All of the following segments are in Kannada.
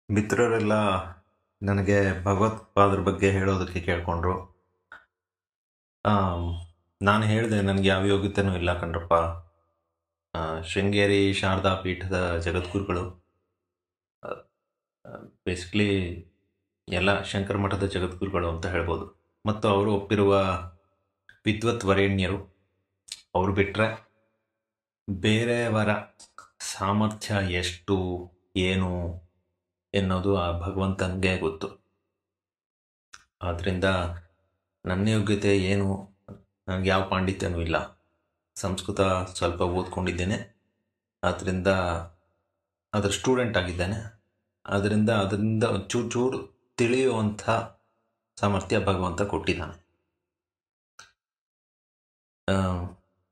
ಮಿತ್ರರೆಲ್ಲ ನನಗೆ ಭಗವತ್ಪಾದ್ರ ಬಗ್ಗೆ ಹೇಳೋದಕ್ಕೆ ಕೇಳಿಕೊಂಡ್ರು. ನಾನು ಹೇಳಿದೆ, ನನಗೆ ಯಾವ ಯೋಗ್ಯತೆಯೂ ಇಲ್ಲ ಕಣ್ರಪ್ಪ. ಶೃಂಗೇರಿ ಶಾರದಾ ಪೀಠದ ಜಗದ್ಗುರುಗಳು, ಬೇಸಿಕ್ಲಿ ಎಲ್ಲ ಶಂಕರ ಮಠದ ಜಗದ್ಗುರುಗಳು ಅಂತ ಹೇಳ್ಬೋದು. ಮತ್ತು ಅವರು ಒಪ್ಪಿರುವ ವಿದ್ವತ್ ವರೇಣ್ಯರು. ಅವರು ಬಿಟ್ಟರೆ ಬೇರೆಯವರ ಸಾಮರ್ಥ್ಯ ಎಷ್ಟು ಏನು ಎನ್ನೋದು ಆ ಭಗವಂತನಿಗೆ ಗೊತ್ತು. ಆದ್ದರಿಂದ ನನ್ನ ಯೋಗ್ಯತೆ ಏನು, ನನಗೆ ಯಾವ ಪಾಂಡಿತ್ಯನೂ ಇಲ್ಲ. ಸಂಸ್ಕೃತ ಸ್ವಲ್ಪ ಓದ್ಕೊಂಡಿದ್ದೇನೆ, ಆದ್ದರಿಂದ ಅದರ ಸ್ಟೂಡೆಂಟ್ ಆಗಿದ್ದೇನೆ. ಅದರಿಂದ ಚೂರು ತಿಳಿಯುವಂಥ ಸಾಮರ್ಥ್ಯ ಭಗವಂತ ಕೊಟ್ಟಿದ್ದಾನೆ.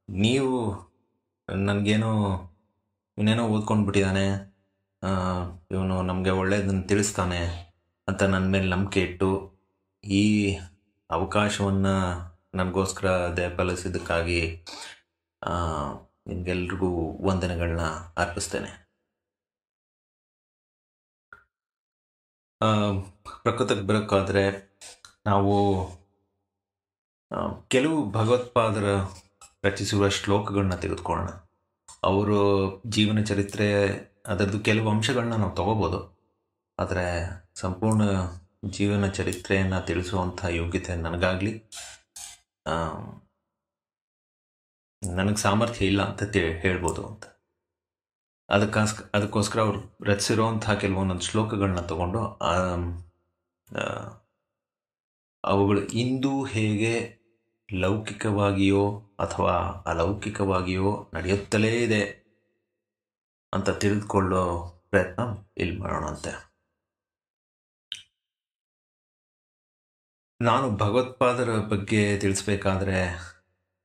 ನೀವು ನನಗೇನೋ ಇವನೇನೋ ಓದ್ಕೊಂಡು ಬಿಟ್ಟಿದ್ದಾನೆ, ಇವನು ನಮಗೆ ಒಳ್ಳೆಯದನ್ನು ತಿಳಿಸ್ತಾನೆ ಅಂತ ನನ್ನ ಮೇಲೆ ನಂಬಿಕೆ ಇಟ್ಟು ಈ ಅವಕಾಶವನ್ನು ನನಗೋಸ್ಕರ ದಯಪಾಲಿಸಿದ್ದಕ್ಕಾಗಿ ನಿಮಗೆಲ್ರಿಗೂ ವಂದನೆಗಳನ್ನ ಅರ್ಪಿಸ್ತೇನೆ. ಪ್ರಕೃತಿಗೆ ಬರೋಕ್ಕಾದರೆ ನಾವು ಕೆಲವು ಭಗವತ್ಪಾದರ ರಚಿಸುವ ಶ್ಲೋಕಗಳನ್ನ ತೆಗೆದುಕೊಳ್ಳೋಣ. ಅವರು ಜೀವನ ಚರಿತ್ರೆ ಅದರದ್ದು ಕೆಲವು ಅಂಶಗಳನ್ನ ನಾವು ತಗೋಬೋದು, ಆದರೆ ಸಂಪೂರ್ಣ ಜೀವನ ಚರಿತ್ರೆಯನ್ನು ತಿಳಿಸುವಂಥ ಯೋಗ್ಯತೆ ನನಗಾಗಲಿ ನನಗೆ ಸಾಮರ್ಥ್ಯ ಇಲ್ಲ ಅಂತ ಹೇಳ್ಬೋದು ಅಂತ. ಅದಕ್ಕೋಸ್ಕರ ಅವರು ರಚಿಸಿರುವಂಥ ಕೆಲವೊಂದೊಂದು ಶ್ಲೋಕಗಳನ್ನ ತಗೊಂಡು ಅವುಗಳು ಇಂದು ಹೇಗೆ ಲೌಕಿಕವಾಗಿಯೋ ಅಥವಾ ಅಲೌಕಿಕವಾಗಿಯೋ ನಡೆಯುತ್ತಲೇ ಇದೆ ಅಂತ ತಿಳಿದುಕೊಳ್ಳೋ ಪ್ರಯತ್ನ ಇಲ್ಲಿ ಮಾಡೋಣಂತೆ. ನಾನು ಭಗವತ್ಪಾದರ ಬಗ್ಗೆ ತಿಳಿಸ್ಬೇಕಾದ್ರೆ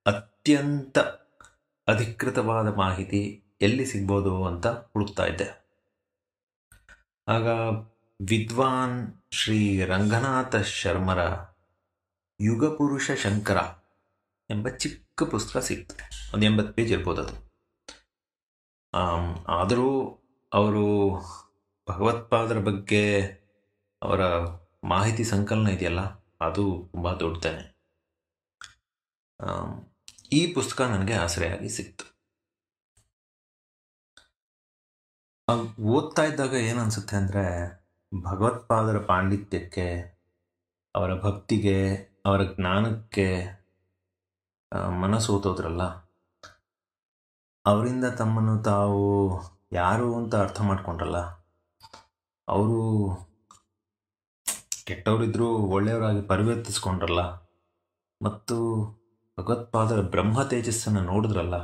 ಅತ್ಯಂತ ಅಧಿಕೃತವಾದ ಮಾಹಿತಿ ಎಲ್ಲಿ ಸಿಗ್ಬೋದು ಅಂತ ಹುಡುಕ್ತಾ ಇದ್ದೆ. ಆಗ ವಿದ್ವಾನ್ ಶ್ರೀ ರಂಗನಾಥ ಶರ್ಮರ ಯುಗಪುರುಷ ಶಂಕರ ಎಂಬ ಚಿಕ್ಕ ಪುಸ್ತಕ ಸಿಗ್ತದೆ. ಒಂದು 80 ಪೇಜ್ ಇರ್ಬೋದು ಅದು. ಆದರೂ ಅವರು ಭಗವತ್ಪಾದರ ಬಗ್ಗೆ ಅವರ ಮಾಹಿತಿ ಸಂಕಲನ ಇದೆಯಲ್ಲ, ಅದು ತುಂಬ ದೊಡ್ಡದೇನೆ. ಈ ಪುಸ್ತಕ ನನಗೆ ಆಸರೆಯಾಗಿ ಸಿಕ್ತು. ಓದ್ತಾ ಇದ್ದಾಗ ಏನನ್ಸುತ್ತೆ ಅಂದರೆ, ಭಗವತ್ಪಾದರ ಪಾಂಡಿತ್ಯಕ್ಕೆ, ಅವರ ಭಕ್ತಿಗೆ, ಅವರ ಜ್ಞಾನಕ್ಕೆ ಮನಸೋತೋದ್ರಲ್ಲ, ಅವರಿಂದ ತಮ್ಮನ್ನು ತಾವು ಯಾರು ಅಂತ ಅರ್ಥ ಮಾಡ್ಕೊಂಡ್ರಲ್ಲ, ಅವರು ಕೆಟ್ಟವರಿದ್ರೂ ಒಳ್ಳೆಯವರಾಗಿ ಪರಿವರ್ತಿಸ್ಕೊಂಡ್ರಲ್ಲ, ಮತ್ತು ಭಗವತ್ಪಾದರ ಬ್ರಹ್ಮ ತೇಜಸ್ಸನ್ನು ನೋಡಿದ್ರಲ್ಲ,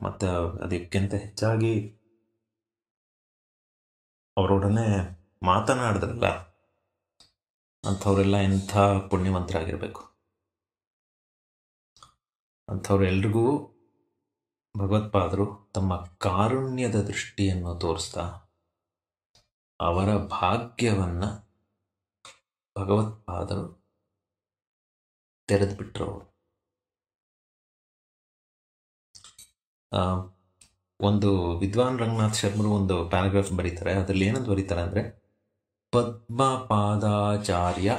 ಮತ್ತು ಅದಕ್ಕಿಂತ ಹೆಚ್ಚಾಗಿ ಅವರೊಡನೆ ಮಾತನಾಡಿದ್ರಲ್ಲ, ಅಂಥವರೆಲ್ಲ ಎಂಥ ಪುಣ್ಯವಂತರಾಗಿರಬೇಕು. ಅಂಥವ್ರೆಲ್ರಿಗೂ ಭಗವತ್ಪಾದರು ತಮ್ಮ ಕಾರುಣ್ಯದ ದೃಷ್ಟಿಯನ್ನು ತೋರಿಸ್ತಾ ಅವರ ಭಾಗ್ಯವನ್ನು ಭಗವತ್ಪಾದರು ತೆರೆದು ಬಿಟ್ಟರು. ಒಂದು ವಿದ್ವಾನ್ ರಂಗನಾಥ್ ಶರ್ಮರು ಒಂದು ಪ್ಯಾರಾಗ್ರಾಫ್ ಬರೀತಾರೆ. ಅದರಲ್ಲಿ ಏನಂತ ಬರೀತಾರೆ ಅಂದರೆ, ಪದ್ಮಪಾದಾಚಾರ್ಯ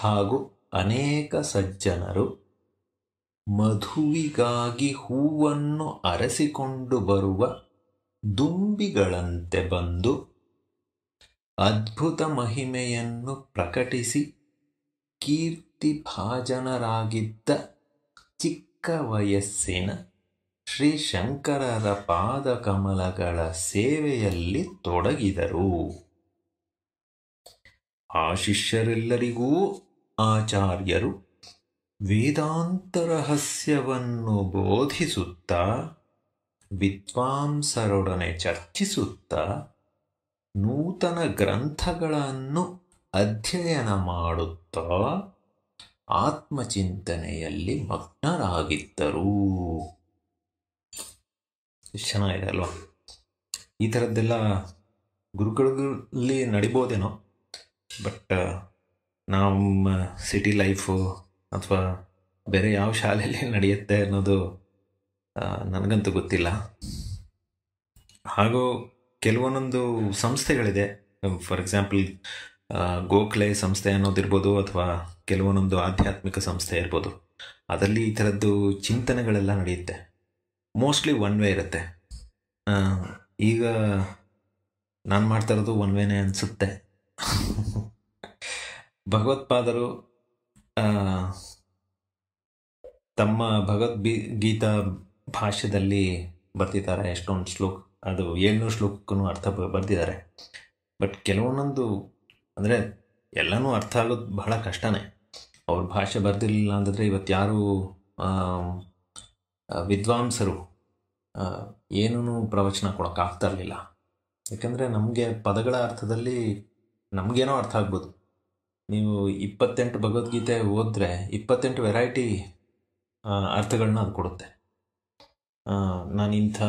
ಹಾಗೂ ಅನೇಕ ಸಜ್ಜನರು ಮಧುವಿಗಾಗಿ ಹೂವನ್ನು ಅರಸಿಕೊಂಡು ಬರುವ ದುಂಬಿಗಳಂತೆ ಬಂದು ಅದ್ಭುತ ಮಹಿಮೆಯನ್ನು ಪ್ರಕಟಿಸಿ ಕೀರ್ತಿ ಭಾಜನರಾಗಿದ್ದ ಚಿಕ್ಕ ವಯಸ್ಸಿನ ಶ್ರೀ ಶಂಕರರ ಪಾದಕಮಲಗಳ ಸೇವೆಯಲ್ಲಿ ತೊಡಗಿದರು. ಆ ಶಿಷ್ಯರೆಲ್ಲರಿಗೂ ಆಚಾರ್ಯರು ವೇದಾಂತ ರಹಸ್ಯವನ್ನು ಬೋಧಿಸುತ್ತಾ, ವಿದ್ವಾಂಸರೊಡನೆ ಚರ್ಚಿಸುತ್ತಾ, ನೂತನ ಗ್ರಂಥಗಳನ್ನು ಅಧ್ಯಯನ ಮಾಡುತ್ತಾ ಆತ್ಮಚಿಂತನೆಯಲ್ಲಿ ಮಗ್ನರಾಗಿದ್ದರು. ಚೆನ್ನಾಗಿದೆ ಅಲ್ವಾ? ಈ ಥರದ್ದೆಲ್ಲ ಗುರುಗಳಲ್ಲಿ ನಡಿಬೋದೇನೋ, ಬಟ್ ನಮ್ಮ ಸಿಟಿ ಲೈಫು ಅಥವಾ ಬೇರೆ ಯಾವ ಶಾಲೆಯಲ್ಲಿ ನಡೆಯುತ್ತೆ ಅನ್ನೋದು ನನಗಂತೂ ಗೊತ್ತಿಲ್ಲ. ಹಾಗೂ ಕೆಲವೊಂದೊಂದು ಸಂಸ್ಥೆಗಳಿದೆ. ಫಾರ್ ಎಕ್ಸಾಂಪಲ್ ಗೋಖಲೆ ಸಂಸ್ಥೆ ಅನ್ನೋದಿರ್ಬೋದು, ಅಥವಾ ಕೆಲವೊಂದೊಂದು ಆಧ್ಯಾತ್ಮಿಕ ಸಂಸ್ಥೆ ಇರ್ಬೋದು. ಅದರಲ್ಲಿ ಈ ಥರದ್ದು ಚಿಂತನೆಗಳೆಲ್ಲ ನಡೆಯುತ್ತೆ. ಮೋಸ್ಟ್ಲಿ ಒನ್ ವೇ ಇರುತ್ತೆ. ಈಗ ನಾನು ಮಾಡ್ತಾ ಇರೋದು ಒನ್ ವೇನೇ ಅನಿಸುತ್ತೆ. ಭಗವತ್ಪಾದರು ತಮ್ಮ ಭಗವದ್ಗೀತಾ ಭಾಷ್ಯದಲ್ಲಿ ಬರ್ತಿದ್ದಾರೆ. ಎಷ್ಟೊಂದು ಶ್ಲೋಕ, ಅದು 700 ಶ್ಲೋಕಕ್ಕೂ ಅರ್ಥ ಬರ್ತಿದ್ದಾರೆ. ಬಟ್ ಕೆಲವೊಂದೊಂದು ಅಂದರೆ ಎಲ್ಲನೂ ಅರ್ಥ ಆಗೋದು ಬಹಳ ಕಷ್ಟನೇ. ಅವ್ರ ಭಾಷೆ ಬರ್ದಿರಲಿಲ್ಲ ಅಂತಂದರೆ ಇವತ್ತು ಯಾರು ವಿದ್ವಾಂಸರು ಏನೂ ಪ್ರವಚನ ಕೊಡೋಕ್ಕಾಗ್ತಾ ಇರಲಿಲ್ಲ. ಯಾಕಂದರೆ ನಮಗೆ ಪದಗಳ ಅರ್ಥದಲ್ಲಿ ನಮಗೇನೋ ಅರ್ಥ ಆಗ್ಬೋದು. ನೀವು 28 ಭಗವದ್ಗೀತೆ ಓದಿದ್ರೆ 28 ವೆರೈಟಿ ಅರ್ಥಗಳನ್ನ ಅದು ಕೊಡುತ್ತೆ. ನಾನು ಇಂಥ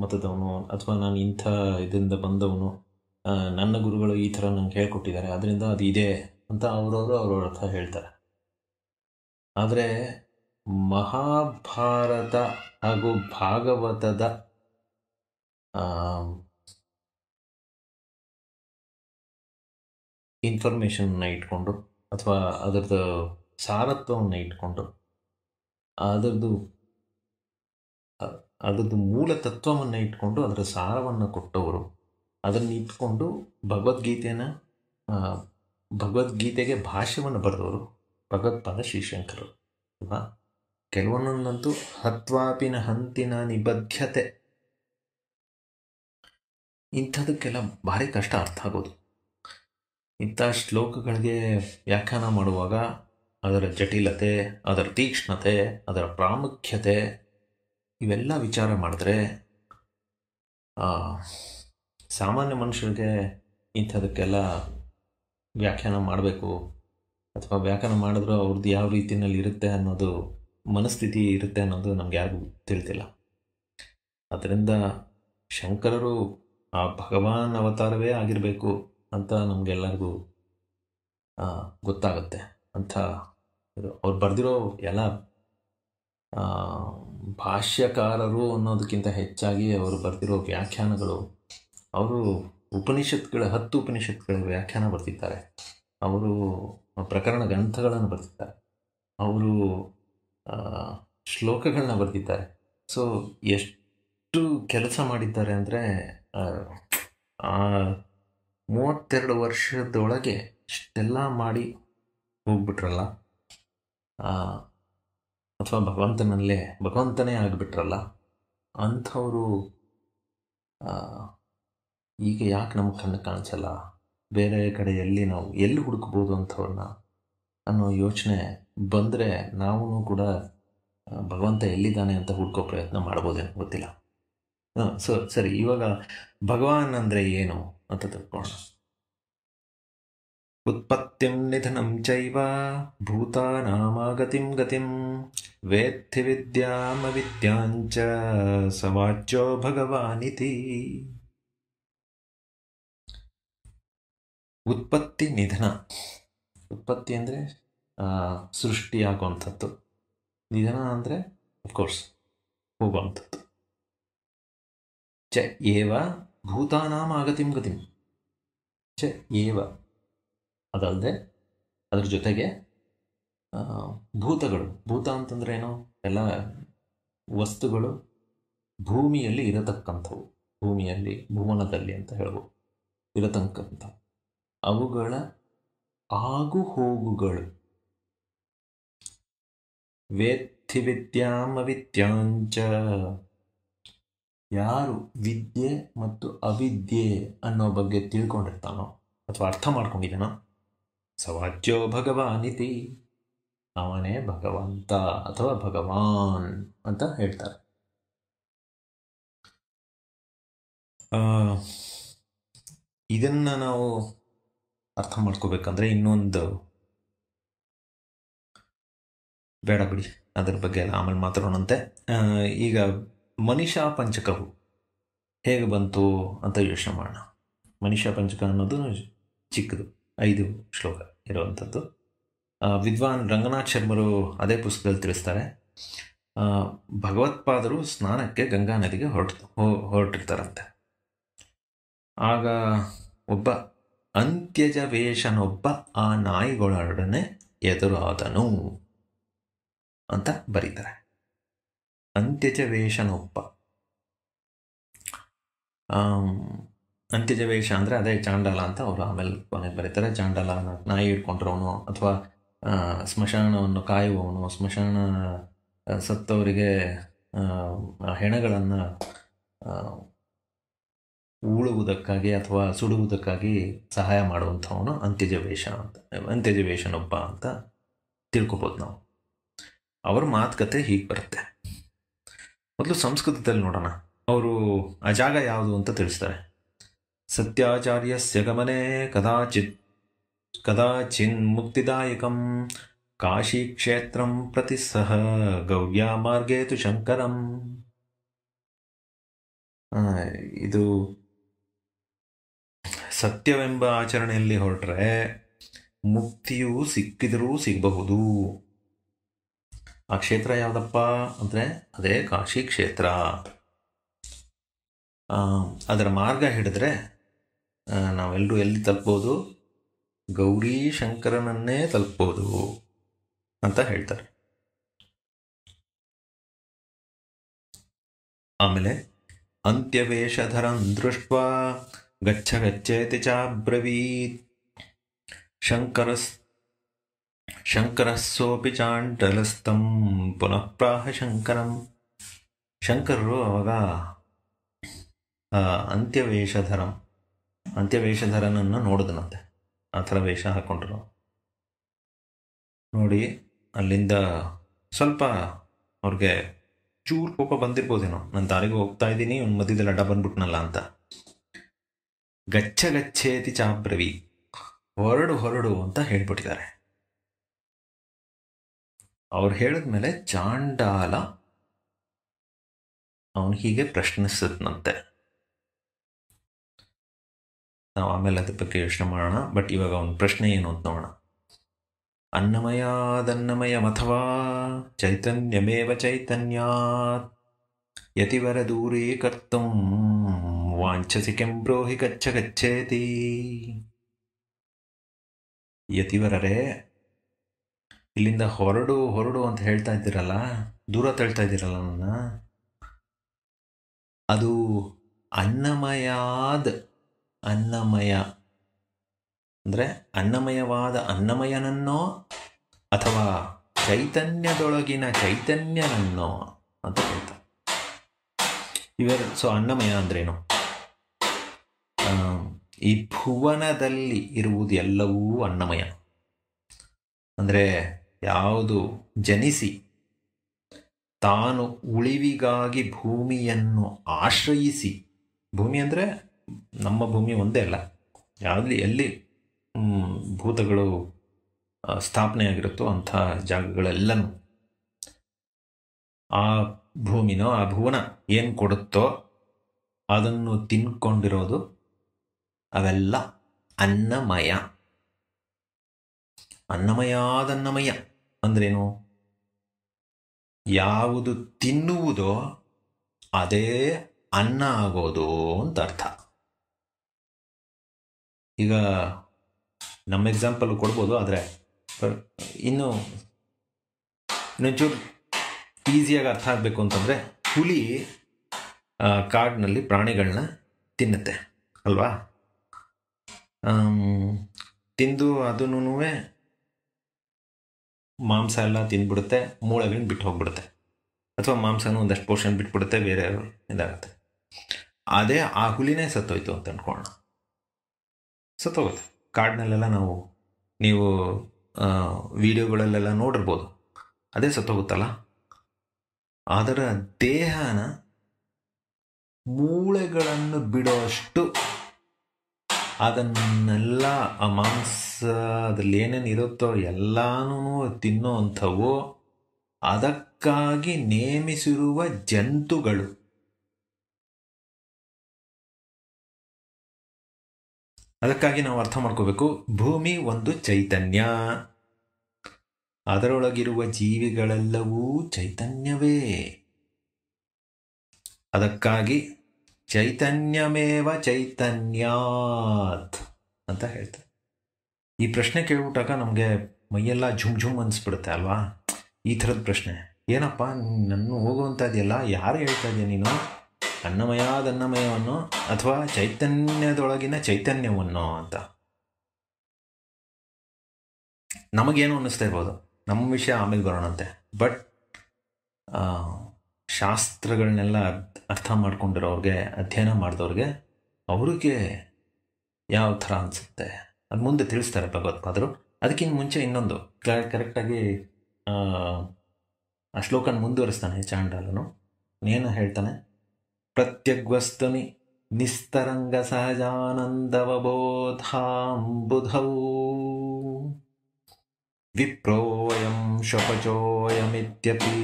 ಮತದವನು, ಅಥವಾ ನಾನು ಇಂಥ ಇದರಿಂದ ಬಂದವನು, ನನ್ನ ಗುರುಗಳು ಈ ಥರ ನಂಗೆ ಹೇಳ್ಕೊಟ್ಟಿದ್ದಾರೆ, ಅದರಿಂದ ಅದು ಇದೆ ಅಂತ ಅವ್ರವ್ರ ಅರ್ಥ ಹೇಳ್ತಾರೆ. ಆದರೆ ಮಹಾಭಾರತ ಹಾಗೂ ಭಾಗವತದ ಇನ್ಫಾರ್ಮೇಷನ್ನ ಇಟ್ಕೊಂಡು, ಅಥವಾ ಅದರದ್ದು ಸಾರತ್ವವನ್ನು ಇಟ್ಕೊಂಡು, ಅದರದ್ದು ಮೂಲ ತತ್ವವನ್ನು ಇಟ್ಕೊಂಡು ಅದರ ಸಾರವನ್ನು ಕೊಟ್ಟವರು, ಅದನ್ನು ಇಟ್ಕೊಂಡು ಭಗವದ್ಗೀತೆಗೆ ಭಾಷ್ಯವನ್ನು ಬರೆದವರು ಭಗವತ್ಪಾದ ಶ್ರೀಶಂಕರರು ಅಲ್ವಾ. ಕೆಲವೊಂದೊಂದಂತೂ ಹತ್ವಾಪಿನ ಹಂತಿನ ನಿಬದ್ಧತೆ, ಇಂಥದಕ್ಕೆಲ್ಲ ಭಾರಿ ಕಷ್ಟ ಅರ್ಥ ಆಗೋದು. ಇಂಥ ಶ್ಲೋಕಗಳಿಗೆ ವ್ಯಾಖ್ಯಾನ ಮಾಡುವಾಗ ಅದರ ಜಟಿಲತೆ, ಅದರ ತೀಕ್ಷ್ಣತೆ, ಅದರ ಪ್ರಾಮುಖ್ಯತೆ ಇವೆಲ್ಲ ವಿಚಾರ ಮಾಡಿದ್ರೆ ಸಾಮಾನ್ಯ ಮನುಷ್ಯರಿಗೆ ಇಂಥದಕ್ಕೆಲ್ಲ ವ್ಯಾಖ್ಯಾನ ಮಾಡಬೇಕು, ಅಥವಾ ವ್ಯಾಖ್ಯಾನ ಮಾಡಿದ್ರು ಅವ್ರದ್ದು ಯಾವ ರೀತಿಯಲ್ಲಿ ಇರುತ್ತೆ ಅನ್ನೋದು, ಮನಸ್ಥಿತಿ ಇರುತ್ತೆ ಅನ್ನೋದು ನಮ್ಗೆ ಯಾರಿಗೂ ತಿಳಿದಿಲ್ಲ. ಅದರಿಂದ ಶಂಕರರು ಆ ಭಗವಾನ್ ಅವತಾರವೇ ಆಗಿರಬೇಕು ಅಂತ ನಮಗೆಲ್ಲರಿಗೂ ಗೊತ್ತಾಗುತ್ತೆ. ಅಂಥ ಅವ್ರು ಬರೆದಿರೋ ಎಲ್ಲ ಭಾಷ್ಯಕಾರರು ಅನ್ನೋದಕ್ಕಿಂತ ಹೆಚ್ಚಾಗಿ ಅವರು ಬರೆದಿರೋ ವ್ಯಾಖ್ಯಾನಗಳು, ಅವರು 10 ಉಪನಿಷತ್ಗಳ ವ್ಯಾಖ್ಯಾನ ಬರ್ತಿದ್ದಾರೆ, ಅವರು ಪ್ರಕರಣ ಗ್ರಂಥಗಳನ್ನು ಬರ್ತಿದ್ದಾರೆ, ಅವರು ಶ್ಲೋಕಗಳನ್ನ ಬರ್ತಿದ್ದಾರೆ. ಸೊ ಎಷ್ಟು ಕೆಲಸ ಮಾಡಿದ್ದಾರೆ ಅಂದರೆ 32 ವರ್ಷದೊಳಗೆ ಇಷ್ಟೆಲ್ಲ ಮಾಡಿ ಹೋಗ್ಬಿಟ್ರಲ್ಲ, ಅಥವಾ ಭಗವಂತನೇ ಆಗಿಬಿಟ್ರಲ್ಲ. ಅಂಥವರು ಈಗ ಯಾಕೆ ನಮಗೆ ಕಣ್ಣು ಕಾಣಿಸಲ್ಲ, ಬೇರೆ ಕಡೆ ನಾವು ಎಲ್ಲಿ ಹುಡುಕ್ಬೋದು ಅಂಥವ್ರನ್ನ ಅನ್ನೋ ಯೋಚನೆ ಬಂದರೆ ನಾವು ಕೂಡ ಭಗವಂತ ಎಲ್ಲಿದ್ದಾನೆ ಅಂತ ಹುಡ್ಕೋ ಪ್ರಯತ್ನ ಮಾಡ್ಬೋದೇನೋ ಗೊತ್ತಿಲ್ಲ. ಸರಿ, ಇವಾಗ ಭಗವಾನ್ ಅಂದರೆ ಏನು ಅಂತ ತಿಳ್ಕೊಳ್ಳೋಣ. ಉತ್ಪತ್ತಿಂ ನಿಧನಂ ಚೈವ ಭೂತಾನಾಮಾಗತಿಂ ಗತಿಂ ವೇತ್ತಿ ವಿದ್ಯಾಮವಿದ್ಯಾಂಚ ಸವಾಚ್ಯೋ ಭಗವಾನಿತಿ. ಉತ್ಪತ್ತಿ ನಿಧನ. ಉತ್ಪತ್ತಿ ಅಂದರೆ ಸೃಷ್ಟಿಯಾಗುವಂಥದ್ದು, ನಿಧನ ಅಂದರೆ ಅಫ್ಕೋರ್ಸ್ ಹೋಗುವಂಥದ್ದು. ಚ ಏವ ಭೂತಾನಾಂ ಆಗತಿಂ ಗತಿಂ. ಚ ಏವ ಅದಲ್ಲದೆ ಅದ್ರ ಜೊತೆಗೆ ಭೂತಗಳು. ಭೂತ ಅಂತಂದ್ರೆ ಏನು? ಎಲ್ಲ ವಸ್ತುಗಳು ಭೂಮಿಯಲ್ಲಿ ಇರತಕ್ಕಂಥವು, ಭೂಮಿಯಲ್ಲಿ ಭುವನದಲ್ಲಿ ಅಂತ ಹೇಳ್ಬೋದು ಇರತಕ್ಕಂಥವು, ಅವುಗಳ ಆಗು ಹೋಗುಗಳು. ವೇತ್ತಿ ವಿದ್ಯಾಮವಿದ್ಯಾಂಚ. ಯಾರು ವಿದ್ಯೆ ಮತ್ತು ಅವಿದ್ಯೆ ಅನ್ನೋ ಬಗ್ಗೆ ತಿಳ್ಕೊಂಡಿರ್ತಾನೋ ಅಥವಾ ಅರ್ಥ ಮಾಡ್ಕೊಂಡಿದ್ದಾನೋ, ಸವಾಚ್ಯೋ ಭಗವಾನಿತಿ, ಅವನೇ ಭಗವಂತ ಅಥವಾ ಭಗವಾನ್ ಅಂತ ಹೇಳ್ತಾರೆ. ಇದನ್ನು ನಾವು ಅರ್ಥ ಮಾಡ್ಕೋಬೇಕಂದ್ರೆ ಇನ್ನೊಂದು, ಬೇಡ ಬಿಡಿ, ಅದ್ರ ಬಗ್ಗೆ ಎಲ್ಲ ಆಮೇಲೆ ಮಾತಾಡೋಣಂತೆ. ಈಗ ಮನಿಷಾ ಪಂಚಕವು ಹೇಗೆ ಬಂತು ಅಂತ ಯೋಚನೆ ಮಾಡೋಣ. ಮನಿಷಾ ಪಂಚಕ ಅನ್ನೋದು ಚಿಕ್ಕದು, 5 ಶ್ಲೋಕ ಇರುವಂಥದ್ದು. ವಿದ್ವಾನ್ ರಂಗನಾಥ್ ಶರ್ಮರು ಅದೇ ಪುಸ್ತಕದಲ್ಲಿ ತಿಳಿಸ್ತಾರೆ. ಭಗವತ್ಪಾದರು ಸ್ನಾನಕ್ಕೆ ಗಂಗಾ ನದಿಗೆ ಹೊರಟಿರ್ತಾರಂತೆ. ಆಗ ಒಬ್ಬ ಅಂತ್ಯಜ ವೇಷನೊಬ್ಬ ಆ ನಾಯಿಗಳೊಡನೆ ಎದುರಾದನು ಅಂತ ಬರೀತಾರೆ. ಅಂತ್ಯಜ ವೇಷನೊಬ್ಬ. ಅಂತ್ಯಜ ವೇಷ ಅಂದರೆ ಅದೇ ಚಾಂಡಾಲ ಅಂತ ಅವರು ಆಮೇಲೆ ಕೊನೆಗೆ ಬರೀತಾರೆ. ಚಾಂಡಾಲ ನಾಯಿ ಹಿಡ್ಕೊಂಡಿರೋನು ಅಥವಾ ಸ್ಮಶಾನವನ್ನು ಕಾಯುವವನು, ಸ್ಮಶಾನ ಸತ್ತವರಿಗೆ ಹೆಣಗಳನ್ನು ಉಳುವುದಕ್ಕಾಗಿ ಅಥವಾ ಸುಡುವುದಕ್ಕಾಗಿ ಸಹಾಯ ಮಾಡುವಂಥವನು ಅಂತ್ಯಜ ವೇಷ ಅಂತ, ಅಂತ್ಯಜ ವೇಷನೊಬ್ಬ ಅಂತ ತಿಳ್ಕೊಬೋದು ನಾವು. ಅವ್ರ ಮಾತುಕತೆ ಹೀಗೆ ಬರುತ್ತೆ. ಮೊದಲು ಸಂಸ್ಕೃತದಲ್ಲಿ ನೋಡೋಣ. ಅವರು ಆ ಜಾಗ ಯಾವುದು ಅಂತ ತಿಳಿಸ್ತಾರೆ. ಸತ್ಯಾಚಾರ್ಯಸ್ಯ ಗಮನೆ ಕದಾಚಿನ್ ಮುಕ್ತಿದಾಯಕಂ ಕಾಶಿ ಕ್ಷೇತ್ರಂ ಪ್ರತಿ ಸಹ ಗೌರ್ಯಾ ಮಾರ್ಗೇ ತು ಶಂಕರಂ. ಇದು ಸತ್ಯವೆಂಬ ಆಚರಣೆಯಲ್ಲಿ ಹೊರಟ್ರೆ ಮುಕ್ತಿಯು ಸಿಕ್ಕಿದರೂ ಸಿಗಬಹುದು. ಆ ಕ್ಷೇತ್ರ ಯಾವುದಪ್ಪ ಅಂದರೆ ಅದೇ ಕಾಶಿ ಕ್ಷೇತ್ರ. ಅದರ ಮಾರ್ಗ ಹಿಡಿದ್ರೆ ನಾವೆಲ್ಲರೂ ಎಲ್ಲಿ ತಲುಪ್ಬೋದು? ಗೌರಿ ಶಂಕರನನ್ನೇ ತಲುಪ್ಬೋದು ಅಂತ ಹೇಳ್ತಾರೆ. ಆಮೇಲೆ ಅಂತ್ಯವೇಷಧರಂ ದೃಷ್ಟ್ವಾ ಗಚ್ಚ ಗಚ್ಚೇತಿ ಚಾಬ್ರವೀತ್ ಶಂಕರಸ್ಸೋಪಿ ಚಾಂಡಲಸ್ತಂ ಪುನಃ ಪ್ರಾಹ ಶಂಕರಂ. ಶಂಕರರು ಅವಾಗ ಅಂತ್ಯವೇಷಧರನನ್ನು ನೋಡಿದನಂತೆ. ಆ ಥರ ವೇಷ ಹಾಕೊಂಡ್ರು. ನೋಡಿ ಅಲ್ಲಿಂದ ಸ್ವಲ್ಪ ಅವ್ರಿಗೆ ಚೂರು ಕೋಪ ಬಂದಿರ್ಬೋದೇನೋ, ನಾನು ದಾರಿಗೆ ಹೋಗ್ತಾ ಇದ್ದೀನಿ, ಒಂದು ಮಧ್ಯದಲ್ಲಿ ಅಡ್ಡ ಬಂದ್ಬಿಟ್ನಲ್ಲ ಅಂತ. ಗಚ್ಚ ಗಚ್ಚೇತಿ ಚಾಬ್ರವಿ, ಹೊರಡು ಅಂತ ಹೇಳ್ಬಿಟ್ಟಿದ್ದಾರೆ. ಅವ್ರು ಹೇಳಿದ್ಮೇಲೆ ಚಾಂಡಾಲ ಅವನು ಹೀಗೆ ಪ್ರಶ್ನಿಸಿದ್ನಂತೆ. ನಾವು ಆಮೇಲೆ ಅದ್ರ ಬಗ್ಗೆ ಯೋಚನೆ ಮಾಡೋಣ. ಬಟ್ ಇವಾಗ ಅವನ ಪ್ರಶ್ನೆ ಏನು ಅಂತ ನೋಡೋಣ. ಅನ್ನಮಯಾದನ್ನಮಯಮಥವಾ ಚೈತನ್ಯಮೇವ ಚೈತನ್ಯಾತ್ ಯತಿವರ ದೂರೀಕರ್ತುಂ ವಾಂಛಸಿ ಕೆಂ ಬ್ರೋಹಿ ಗಚ್ಚ ಗಚ್ಚೇತಿ. ಯತಿವರರೇ, ಇಲ್ಲಿಂದ ಹೊರಡು ಅಂತ ಹೇಳ್ತಾ ಇದ್ದೀರಲ್ಲ, ದೂರ ತಳ್ತಾ ಇದ್ದೀರಲ್ಲ ನನ್ನ. ಅದು ಅನ್ನಮಯ ಅಂದರೆ ಅನ್ನಮಯವಾದ ಅನ್ನಮಯನನ್ನೋ ಅಥವಾ ಚೈತನ್ಯದೊಳಗಿನ ಚೈತನ್ಯನನ್ನೋ ಅಂತ ಹೇಳ್ತಾರೆ. ಸೊ ಅನ್ನಮಯ ಅಂದ್ರೇನು? ಈ ಭುವನದಲ್ಲಿ ಇರುವುದು ಎಲ್ಲವೂ ಅನ್ನಮಯ. ಅಂದರೆ ಯಾವುದು ಜನಿಸಿ ತಾನು ಉಳಿವಿಗಾಗಿ ಭೂಮಿಯನ್ನು ಆಶ್ರಯಿಸಿ, ಭೂಮಿ ಅಂದರೆ ನಮ್ಮ ಭೂಮಿ ಒಂದೇ ಅಲ್ಲ, ಎಲ್ಲಿ ಭೂತಗಳು ಸ್ಥಾಪನೆ ಆಗಿರುತ್ತೋ ಅಂಥ ಜಾಗಗಳೆಲ್ಲನೂ ಆ ಭೂಮಿನೋ ಆ ಭುವನ ಏನು ಕೊಡುತ್ತೋ ಅದನ್ನು ತಿನ್ಕೊಂಡಿರೋದು ಅವೆಲ್ಲ ಅನ್ನಮಯ. ಅನ್ನಮಯಾದನ್ನಮಯ ಅಂದ್ರೇನು? ಯಾವುದು ತಿನ್ನುವುದೋ ಅದೇ ಅನ್ನ ಆಗೋದು ಅಂತ ಅರ್ಥ. ಈಗ ನಮ್ಮ ಎಕ್ಸಾಂಪಲ್ ಕೊಡ್ಬೋದು, ಆದರೆ ಇನ್ನೊಂಚೂರು ಈಸಿಯಾಗಿ ಅರ್ಥ ಆಗಬೇಕು ಅಂತಂದರೆ, ಹುಲಿ ಕಾಡಿನಲ್ಲಿ ಪ್ರಾಣಿಗಳನ್ನ ತಿನ್ನುತ್ತೆ ಅಲ್ವಾ? ತಿಂದು ಅದನ್ನೂ ಮಾಂಸ ಎಲ್ಲ ತಿಂದ್ಬಿಡುತ್ತೆ, ಮೂಳೆಗಳನ್ನ ಬಿಟ್ಟು ಹೋಗ್ಬಿಡುತ್ತೆ, ಅಥವಾ ಮಾಂಸನೂ ಒಂದಷ್ಟು ಪೋರ್ಷನ್ ಬಿಟ್ಬಿಡುತ್ತೆ, ಬೇರೆ ಇದಾಗುತ್ತೆ. ಅದೇ ಆ ಹುಲಿನೇ ಸತ್ತೋಯ್ತು ಅಂತ ಅಂದ್ಕೊಳ್ಳೋಣ. ಸತ್ತೋಗುತ್ತೆ. ಕಾಡಿನಲ್ಲೆಲ್ಲ ನೀವು ವಿಡಿಯೋಗಳಲ್ಲೆಲ್ಲ ನೋಡಿರ್ಬೋದು, ಅದೇ ಸತ್ತೋಗುತ್ತಲ್ಲ. ಅದರ ದೇಹನ ಮೂಳೆಗಳನ್ನು ಬಿಡೋಷ್ಟು ಅದನ್ನೆಲ್ಲ, ಆ ಮಾಂಸದಲ್ಲಿ ಏನೇನು ಇರುತ್ತೋ ಎಲ್ಲಾನು ತಿನ್ನೋ ಅಂಥವು ಅದಕ್ಕಾಗಿ ನೇಮಿಸಿರುವ ಜಂತುಗಳು. ಅದಕ್ಕಾಗಿ ನಾವು ಅರ್ಥ ಮಾಡ್ಕೋಬೇಕು, ಭೂಮಿ ಒಂದು ಚೈತನ್ಯ, ಅದರೊಳಗಿರುವ ಜೀವಿಗಳೆಲ್ಲವೂ ಚೈತನ್ಯವೇ. ಅದಕ್ಕಾಗಿ ಚೈತನ್ಯಮೇವ ಚೈತನ್ಯಾತ್ ಅಂತ ಹೇಳ್ತಾರೆ. ಈ ಪ್ರಶ್ನೆ ಕೇಳ್ಬಿಟ್ಟಾಗ ನಮಗೆ ಮೈಯೆಲ್ಲ ಝುಮ್ ಅನಿಸ್ಬಿಡುತ್ತೆ ಅಲ್ವಾ? ಈ ಥರದ ಪ್ರಶ್ನೆ, ಏನಪ್ಪ ನನ್ನ ಹೋಗುವಂಥದ್ದೆಲ್ಲ ಯಾರು ಹೇಳ್ತಾ ಇದೆಯಾ ನೀನು? ಅನ್ನಮಯವನ್ನು ಅಥವಾ ಚೈತನ್ಯದೊಳಗಿನ ಚೈತನ್ಯವನ್ನು ಅಂತ ನಮಗೇನು ಅನ್ನಿಸ್ತಾ ಇರ್ಬೋದು. ನಮ್ಮ ವಿಷಯ ಆಮೇಲೆ ಬರೋಣಂತೆ. ಬಟ್ ಶಾಸ್ತ್ರಗಳನ್ನೆಲ್ಲ ಅರ್ಥ ಮಾಡ್ಕೊಂಡಿರೋರಿಗೆ, ಅಧ್ಯಯನ ಮಾಡಿದವ್ರಿಗೆ, ಅವ್ರಿಗೆ ಯಾವ ಥರ ಅನಿಸುತ್ತೆ ಅದು ಮುಂದೆ ತಿಳಿಸ್ತಾರೆ ಭಗವತ್ಪಾದರು. ಅದಕ್ಕಿಂತ ಮುಂಚೆ ಇನ್ನೊಂದು ಕರೆಕ್ಟಾಗಿ ಆ ಶ್ಲೋಕನ ಮುಂದುವರಿಸ್ತಾನೆ ಚಾಂಡಾಲನು. ಏನು ಹೇಳ್ತಾನೆ? ಪ್ರತ್ಯಗ್ವಸ್ತುನಿ ನಿಸ್ತರಂಗ ಸಹಜಾನಂದವಬೋಧಾಂಬುಧೌ ವಿಪ್ರೋಯಂ ಶಪಚೋಯಮಿತ್ಯಪಿ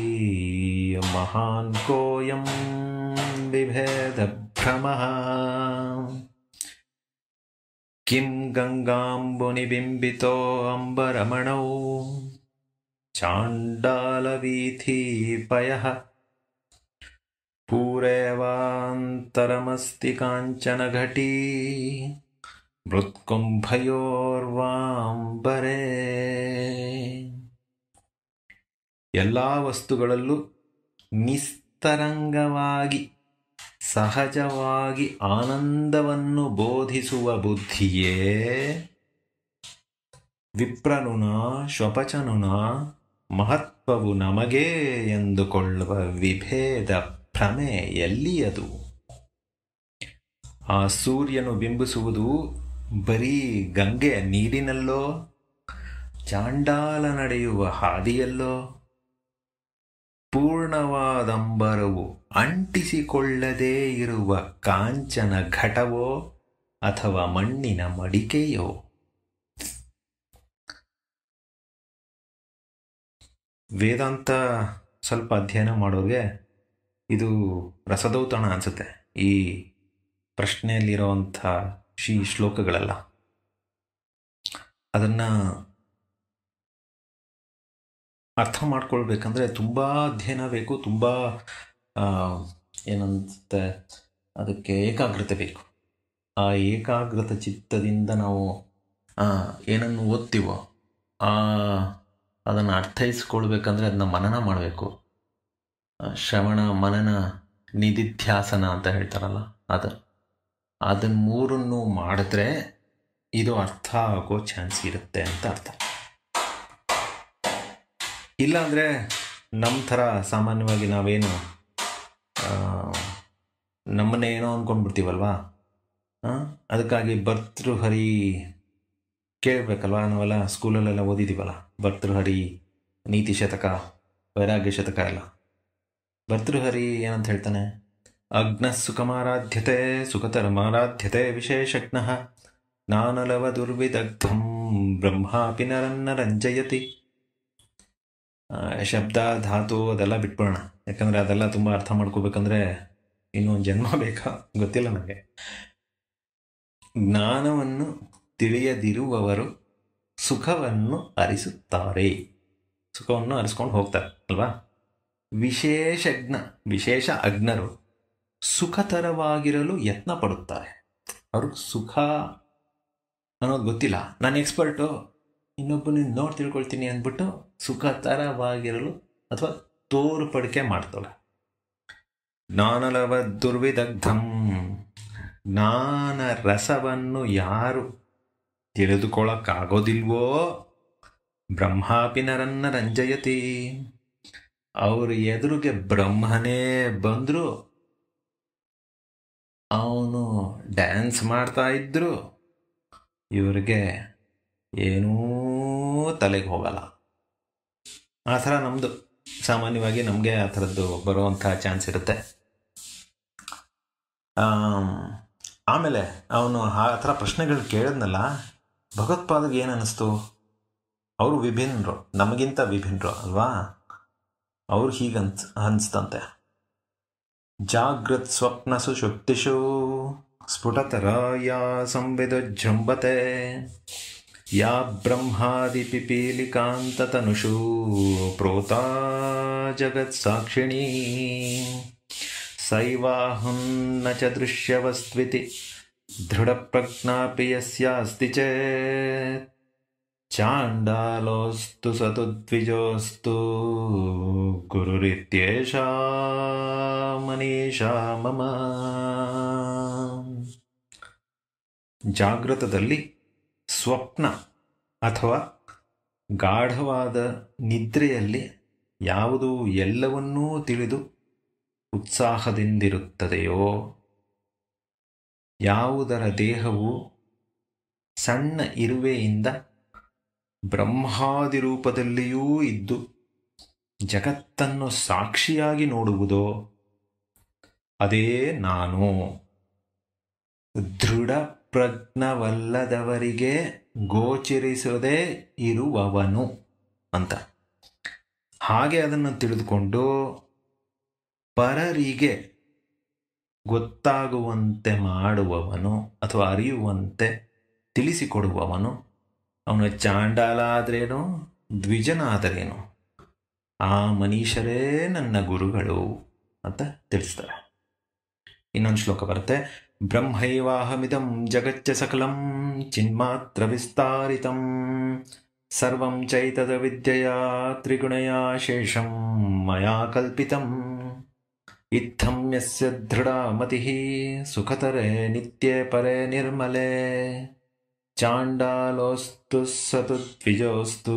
ಮಹಾನ್ ಕೋಯಂ ವಿಭೇದ ಭ್ರಮಃ ಕಿಂ ಗಂಗಾಂಬುನಿಬಿಂಬಿತೋ ಅಂಬರಮಣೌ ಚಾಂಡಾಲವೀಥೀಪಯಃ ಪೂರೇವಾಂತರಮಸ್ತಿ ಕಾಂಚನ ಘಟೀ ಮೃತ್ಕುಂಭಯೋರ್ವಾಂಬರೇ. ಎಲ್ಲ ವಸ್ತುಗಳಲ್ಲೂ ನಿಸ್ತರಂಗವಾಗಿ ಸಹಜವಾಗಿ ಆನಂದವನ್ನು ಬೋಧಿಸುವ ಬುದ್ಧಿಯೇ ವಿಪ್ರನುನ ಶ್ವಪಚನುನ ಮಹತ್ವವು ನಮಗೇ ಎಂದುಕೊಳ್ಳುವ ವಿಭೇದ ಭ್ರಮೆ ಎಲ್ಲಿಯದು? ಆ ಸೂರ್ಯನು ಬಿಂಬಿಸುವುದು ಬರೀ ಗಂಗೆ ನೀರಿನಲ್ಲೋ, ಚಾಂಡಾಲ ನಡೆಯುವ ಹಾದಿಯಲ್ಲೋ, ಪೂರ್ಣವಾದಂಬರವು ಅಂಟಿಸಿಕೊಳ್ಳದೇ ಇರುವ ಕಾಂಚನ ಘಟವೋ ಅಥವಾ ಮಣ್ಣಿನ ಮಡಿಕೆಯೋ? ವೇದಾಂತ ಸ್ವಲ್ಪ ಅಧ್ಯಯನ ಮಾಡೋರಿಗೆ ಇದು ರಸದೌತಣ ಅನಿಸುತ್ತೆ, ಈ ಪ್ರಶ್ನೆಯಲ್ಲಿರೋವಂಥ ಶ್ಲೋಕಗಳೆಲ್ಲ. ಅದನ್ನು ಅರ್ಥ ಮಾಡ್ಕೊಳ್ಬೇಕಂದ್ರೆ ತುಂಬ ಅಧ್ಯಯನ ಬೇಕು, ತುಂಬ ಏನಂತೆ ಅದಕ್ಕೆ ಏಕಾಗ್ರತೆ ಬೇಕು. ಆ ಏಕಾಗ್ರತೆ ಚಿತ್ತದಿಂದ ನಾವು ಏನನ್ನು ಓದ್ತೀವೋ ಅದನ್ನು ಅರ್ಥೈಸ್ಕೊಳ್ಬೇಕಂದ್ರೆ ಅದನ್ನ ಮನನ ಮಾಡಬೇಕು. ಶ್ರವಣ ಮನನ ನಿಧಿಧ್ಯಾಸನ ಅಂತ ಹೇಳ್ತಾರಲ್ಲ, ಅದನ್ನು ಮೂರನ್ನು ಮಾಡಿದ್ರೆ ಇದು ಅರ್ಥ ಆಗೋ ಚಾನ್ಸ್ ಇರುತ್ತೆ ಅಂತ ಅರ್ಥ. ಇಲ್ಲಾಂದರೆ ನಮ್ಮ ಥರ ಸಾಮಾನ್ಯವಾಗಿ ನಾವೇನು ನಮ್ಮನ್ನೇನೋ ಅಂದ್ಕೊಂಡ್ಬಿಡ್ತೀವಲ್ವಾ, ಅದಕ್ಕಾಗಿ ಭರ್ತೃಹರಿ ಕೇಳಬೇಕಲ್ವ. ನಾವೆಲ್ಲ ಸ್ಕೂಲಲ್ಲೆಲ್ಲ ಓದಿದ್ದೀವಲ್ಲ, ಭರ್ತೃಹರಿ, ನೀತಿ ಶತಕ, ವೈರಾಗ್ಯ ಶತಕ ಎಲ್ಲ. ಭರ್ತೃಹರಿ ಏನಂತ ಹೇಳ್ತಾನೆ? ಅಗ್ನ ಸುಖಮಾರಾಧ್ಯತೆ ಸುಖತರಮಾರಾಧ್ಯತೆ ವಿಶೇಷಜ್ಞ ನಾನಲವ ದುರ್ವಿದಗ್ಧಂ ಬ್ರಹ್ಮಾಪಿ ನರನ್ನ ರಂಜಯತಿ. ಶಬ್ದ ಧಾತು ಅದೆಲ್ಲ ಬಿಟ್ಬಿಡೋಣ, ಯಾಕಂದರೆ ಅದೆಲ್ಲ ತುಂಬ ಅರ್ಥ ಮಾಡ್ಕೋಬೇಕಂದ್ರೆ ಇನ್ನೊಂದು ಜನ್ಮ ಬೇಕಾ ಗೊತ್ತಿಲ್ಲ ನನಗೆ. ಜ್ಞಾನವನ್ನು ತಿಳಿಯದಿರುವವರು ಸುಖವನ್ನು ಅರಿಸುತ್ತಾರೆ, ಸುಖವನ್ನು ಅರಿಸ್ಕೊಂಡು ಹೋಗ್ತಾರೆ ಅಲ್ವಾ. ವಿಶೇಷ ಅಜ್ಞರು ಸುಖತರವಾಗಿರಲು ಯತ್ನ ಪಡುತ್ತಾರೆ. ಅವ್ರಿಗೆ ಸುಖ ಅನ್ನೋದು ಗೊತ್ತಿಲ್ಲ, ನಾನು ಎಕ್ಸ್ಪರ್ಟು, ಇನ್ನೊಬ್ಬನ ನೋಡಿ ತಿಳ್ಕೊಳ್ತೀನಿ ಅಂದ್ಬಿಟ್ಟು ಸುಖತರವಾಗಿರಲು ಅಥವಾ ತೋರ್ಪಡಿಕೆ ಮಾಡ್ತಾಳೆ. ಜ್ಞಾನಲವ ದುರ್ವಿದಗ್ಧಂ, ಜ್ಞಾನ ರಸವನ್ನು ಯಾರು ತಿಳಿದುಕೊಳ್ಳಕ್ಕಾಗೋದಿಲ್ವೋ ಬ್ರಹ್ಮಾಪಿ ನರನ್ನ ರಂಜಯತಿ, ಅವ್ರ ಎದುರಿಗೆ ಬ್ರಹ್ಮನೇ ಬಂದರು, ಅವನು ಡ್ಯಾನ್ಸ್ ಮಾಡ್ತಾ ಇದ್ರು, ಇವ್ರಿಗೆ ಏನೂ ತಲೆಗೆ ಹೋಗಲ್ಲ. ಆ ಥರ ನಮ್ಮದು ಸಾಮಾನ್ಯವಾಗಿ ನಮಗೆ ಆ ಥರದ್ದು ಬರುವಂಥ ಚಾನ್ಸ್ ಇರುತ್ತೆ. ಆಮೇಲೆ ಅವನು ಆ ಥರ ಪ್ರಶ್ನೆಗಳು ಕೇಳಿದ್ನಲ್ಲ, ಭಗವತ್ಪಾದಗೆ ಏನು ಅನ್ನಿಸ್ತು? ಅವರು ವಿಭಿನ್ನರು, ನಮಗಿಂತ ವಿಭಿನ್ನರು ಅಲ್ವಾ. ಅವ್ರು ಅನಿಸ್ತಂತೆ, ಜಾಗೃತ್ ಸ್ವಪ್ನ ಸುಷುಪ್ತಿಷು ಸ್ಫುಟತರ ಯಾ ಸಂವಿದುಜೃಂಭತೆ ಯಾ ಬ್ರಹ್ಮಾದಿ ಪಿಪೀಲಿಕಾಂತತನುಷು ಪ್ರೋತಾ ಜಗತ್ ಸಾಕ್ಷಿಣೀ ಸೈವಾಹುನ್ನ ಚ ದೃಶ್ಯವಸ್ತ್ವಿತಿ ದೃಢಪ್ರಜ್ಞಾಪಿ ಯಸ್ಯಾಸ್ತಿ ಚೇತ್ ಚಾಂಡಾಲೋಸ್ತು ಸತು ದ್ವಿಜೋಸ್ತು ಗುರುರಿತ್ಯೇಷಾ ಮನೀಷಾ ಮಮ. ಜಾಗೃತದಲ್ಲಿ ಸ್ವಪ್ನ ಅಥವಾ ಗಾಢವಾದ ನಿದ್ರೆಯಲ್ಲಿ ಯಾವುದು ಎಲ್ಲವನ್ನೂ ತಿಳಿದು ಉತ್ಸಾಹದಿಂದಿರುತ್ತದೆಯೋ, ಯಾವುದರ ದೇಹವು ಸಣ್ಣ ಇರುವೆಯಿಂದ ಬ್ರಹ್ಮಾದಿ ರೂಪದಲ್ಲಿಯೂ ಇದ್ದು ಜಗತ್ತನ್ನು ಸಾಕ್ಷಿಯಾಗಿ ನೋಡುವುದೋ ಅದೇ ನಾನು. ದೃಢ ಪ್ರಜ್ಞವಲ್ಲದವರಿಗೆ ಗೋಚರಿಸದೇ ಇರುವವನು ಅಂತ. ಹಾಗೆ ಅದನ್ನು ತಿಳಿದುಕೊಂಡು ಪರರಿಗೆ ಗೊತ್ತಾಗುವಂತೆ ಮಾಡುವವನು ಅಥವಾ ಅರಿಯುವಂತೆ ತಿಳಿಸಿಕೊಡುವವನು, ಅವನ ಚಾಂಡಾಲ ಆದ್ರೇನು ದ್ವಿಜನ ಆದರೇನು, ಆ ಮನೀಷರೇ ನನ್ನ ಗುರುಗಳು ಅಂತ ತಿಳಿಸ್ತಾರೆ. ಇನ್ನೊಂದು ಶ್ಲೋಕ ಬರುತ್ತೆ. ಬ್ರಹ್ಮೈವಾಹಮಿದಂ ಜಗಚ್ಚ ಸಕಲಂ ಚಿನ್ಮಾತ್ರ ವಿಸ್ತಾರಿತಂ ಸರ್ವಂ ಚೈತದ ವಿದ್ಯೆಯಾ ತ್ರಿಗುಣಯಾ ಶೇಷಂ ಮಯಾ ಕಲ್ಪಿತಂ ಇತ್ತಂ ಯಸ್ಯ ದೃಢಾ ಮತಿಃ ಸುಖತರೇ ನಿತ್ಯೇ ಪರೇ ನಿರ್ಮಲೇ ಚಾಂಡಾಲೋಸ್ತು ಸತು ದ್ವಿಜೋಸ್ತು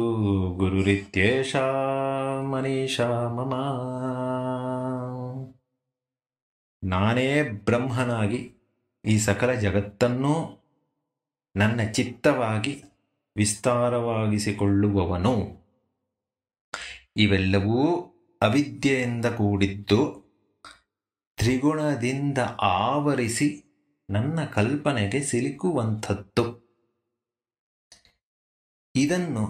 ಗುರುರಿತ್ಯೇಷಾ ಮನೀಷಾ ಮಮ. ನಾನೇ ಬ್ರಹ್ಮನಾಗಿ ಈ ಸಕಲ ಜಗತ್ತನ್ನೂ ನನ್ನ ಚಿತ್ತವಾಗಿ ವಿಸ್ತಾರವಾಗಿಸಿಕೊಳ್ಳುವವನು. ಇವೆಲ್ಲವೂ ಅವಿದ್ಯೆಯಿಂದ ಕೂಡಿದ್ದು ತ್ರಿಗುಣದಿಂದ ಆವರಿಸಿ ನನ್ನ ಕಲ್ಪನೆಗೆ ಸಿಲುಕುವಂಥದ್ದು. ಇದನ್ನು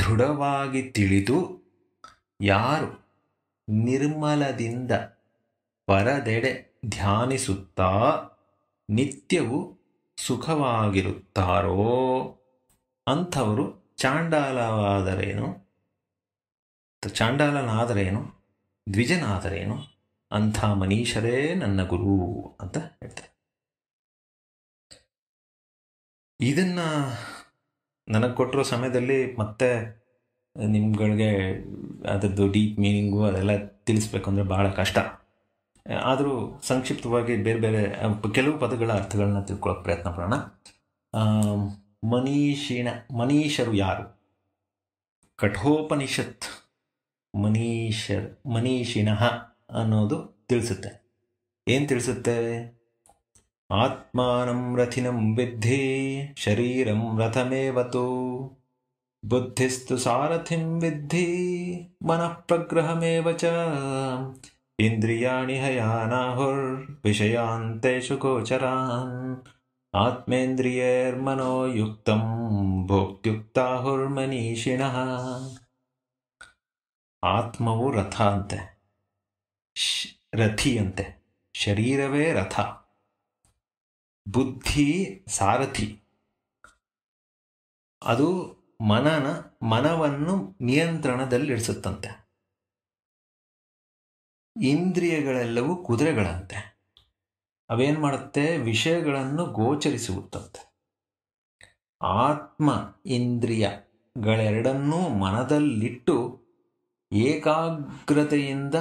ದೃಢವಾಗಿ ತಿಳಿದು ಯಾರು ನಿರ್ಮಲದಿಂದ ಪರದೆಡೆ ಧ್ಯಾನಿಸುತ್ತಾ ನಿತ್ಯವೂ ಸುಖವಾಗಿರುತ್ತಾರೋ ಅಂಥವರು ಚಾಂಡಾಲನಾದರೇನು ದ್ವಿಜನಾದರೇನು ಅಂಥ ಮನೀಷರೇ ನನ್ನ ಗುರು ಅಂತ ಹೇಳ್ತಾರೆ. ಇದನ್ನ ನನಗೆ ಕೊಟ್ಟಿರೋ ಸಮಯದಲ್ಲಿ ಮತ್ತೆ ನಿಮ್ಗಳಿಗೆ ಅದರದ್ದು ಡೀಪ್ ಮೀನಿಂಗು ಅದೆಲ್ಲ ತಿಳಿಸ್ಬೇಕು ಅಂದರೆ ಬಹಳ ಕಷ್ಟ. ಆದರೂ ಸಂಕ್ಷಿಪ್ತವಾಗಿ ಬೇರೆ ಬೇರೆ ಕೆಲವು ಪದಗಳ ಅರ್ಥಗಳನ್ನ ತಿಳ್ಕೊಳ್ಳೋಕೆ ಪ್ರಯತ್ನ ಪಡೋಣ. ಮನೀಷರು ಯಾರು? ಕಠೋಪನಿಷತ್ ಮನೀಷಿಣಃ ಅನ್ನೋದು ತಿಳಿಸುತ್ತೆ. ಏನು ತಿಳಿಸುತ್ತೆ? ಆತ್ಮಾನಂ ರಥಿನಂ ವಿದ್ಧಿ ಶರೀರಂ ರಥಮೇವತು ಬುದ್ಧಿಸ್ತು ಸಾರಥಿಂ ವಿದ್ಧಿ ಮನಃ ಪ್ರಗ್ರಹಮೇವ ಚ ಇಂದ್ರಿಯಾಣಿ ಹಯಾನಾಹುರ್ ವಿಷಯಾಂತೇಷು ಗೋಚರಾನ್ ಆತ್ಮೇಂದ್ರಿಯೈರ್ಮನೋ ಯುಕ್ತಂ ಭೋಕ್ತ್ಯುಕ್ತಾಹುರ್ ಮನೀಷಿಣಃ. ಆತ್ಮವು ರಥ ಅಂತೆ, ರಥಿ ಅಂತೆ, ಶರೀರವೇ ರಥ, ಬುದ್ಧಿ ಸಾರಥಿ. ಅದು ಮನವನ್ನು ನಿಯಂತ್ರಣದಲ್ಲಿಡಿಸುತ್ತಂತೆ. ಇಂದ್ರಿಯಗಳೆಲ್ಲವೂ ಕುದುರೆಗಳಂತೆ, ಅವೇನು ಮಾಡುತ್ತೆ? ವಿಷಯಗಳನ್ನು ಗೋಚರಿಸುತ್ತಂತೆ. ಆತ್ಮ ಇಂದ್ರಿಯಗಳೆರಡನ್ನೂ ಮನದಲ್ಲಿಟ್ಟು ಏಕಾಗ್ರತೆಯಿಂದ